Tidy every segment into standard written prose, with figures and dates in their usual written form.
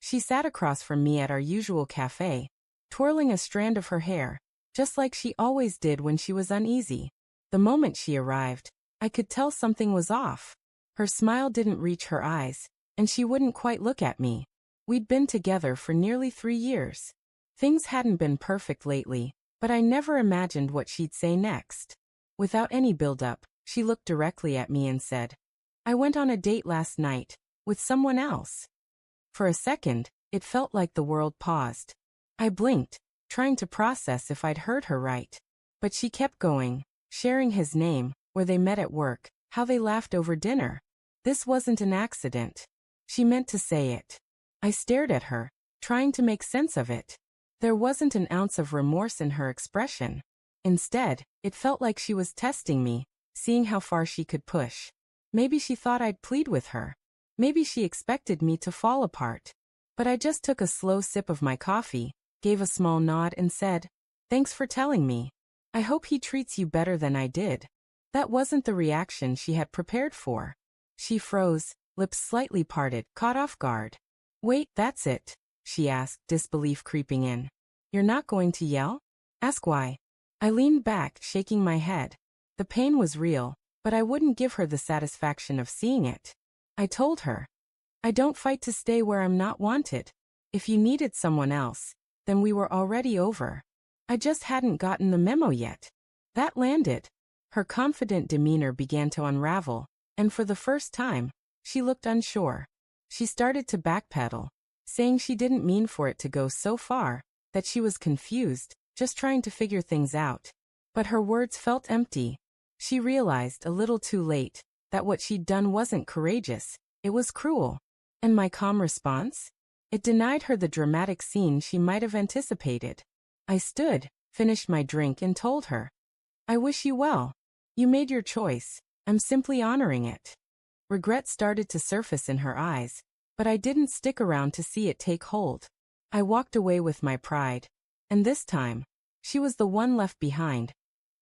She sat across from me at our usual cafe, twirling a strand of her hair, just like she always did when she was uneasy. The moment she arrived, I could tell something was off. Her smile didn't reach her eyes, and she wouldn't quite look at me. We'd been together for nearly 3 years. Things hadn't been perfect lately, but I never imagined what she'd say next. Without any build-up, she looked directly at me and said, "I went on a date last night, with someone else." For a second, it felt like the world paused. I blinked, trying to process if I'd heard her right. But she kept going, sharing his name, where they met at work, how they laughed over dinner. This wasn't an accident. She meant to say it. I stared at her, trying to make sense of it. There wasn't an ounce of remorse in her expression. Instead, it felt like she was testing me, seeing how far she could push. Maybe she thought I'd plead with her. Maybe she expected me to fall apart. But I just took a slow sip of my coffee, gave a small nod and said, "Thanks for telling me. I hope he treats you better than I did." That wasn't the reaction she had prepared for. She froze, lips slightly parted, caught off guard. "Wait, that's it?" she asked, disbelief creeping in. "You're not going to yell? Ask why." I leaned back, shaking my head. The pain was real, but I wouldn't give her the satisfaction of seeing it. I told her, "I don't fight to stay where I'm not wanted. If you needed someone else, then we were already over. I just hadn't gotten the memo yet." That landed. Her confident demeanor began to unravel, and for the first time, she looked unsure. She started to backpedal, saying she didn't mean for it to go so far, that she was confused, just trying to figure things out. But her words felt empty. She realized, a little too late, that what she'd done wasn't courageous, it was cruel. And my calm response? It denied her the dramatic scene she might have anticipated. I stood, finished my drink and told her, "I wish you well. You made your choice. I'm simply honoring it." Regret started to surface in her eyes, but I didn't stick around to see it take hold. I walked away with my pride. And this time, she was the one left behind,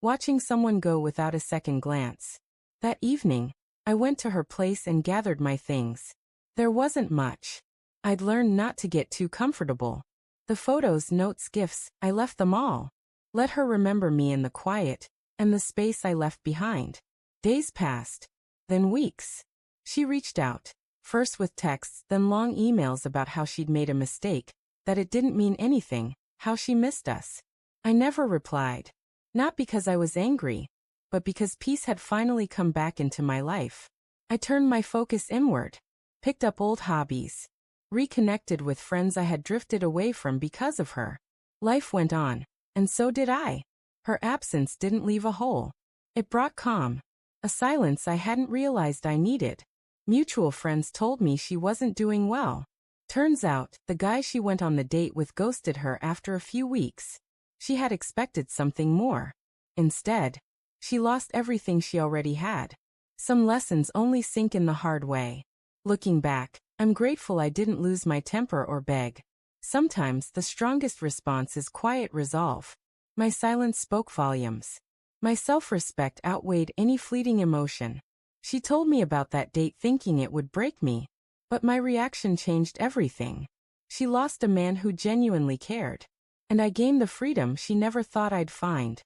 watching someone go without a second glance. That evening, I went to her place and gathered my things. There wasn't much. I'd learned not to get too comfortable. The photos, notes, gifts, I left them all. Let her remember me in the quiet, and the space I left behind. Days passed. Then weeks. She reached out, first with texts, then long emails about how she'd made a mistake, that it didn't mean anything, how she missed us. I never replied. Not because I was angry, but because peace had finally come back into my life. I turned my focus inward, picked up old hobbies, reconnected with friends I had drifted away from because of her. Life went on, and so did I. Her absence didn't leave a hole. It brought calm, a silence I hadn't realized I needed. Mutual friends told me she wasn't doing well. Turns out, the guy she went on the date with ghosted her after a few weeks. She had expected something more. Instead, she lost everything she already had. Some lessons only sink in the hard way. Looking back, I'm grateful I didn't lose my temper or beg. Sometimes the strongest response is quiet resolve. My silence spoke volumes. My self-respect outweighed any fleeting emotion. She told me about that date thinking it would break me. But my reaction changed everything. She lost a man who genuinely cared. And I gained the freedom she never thought I'd find.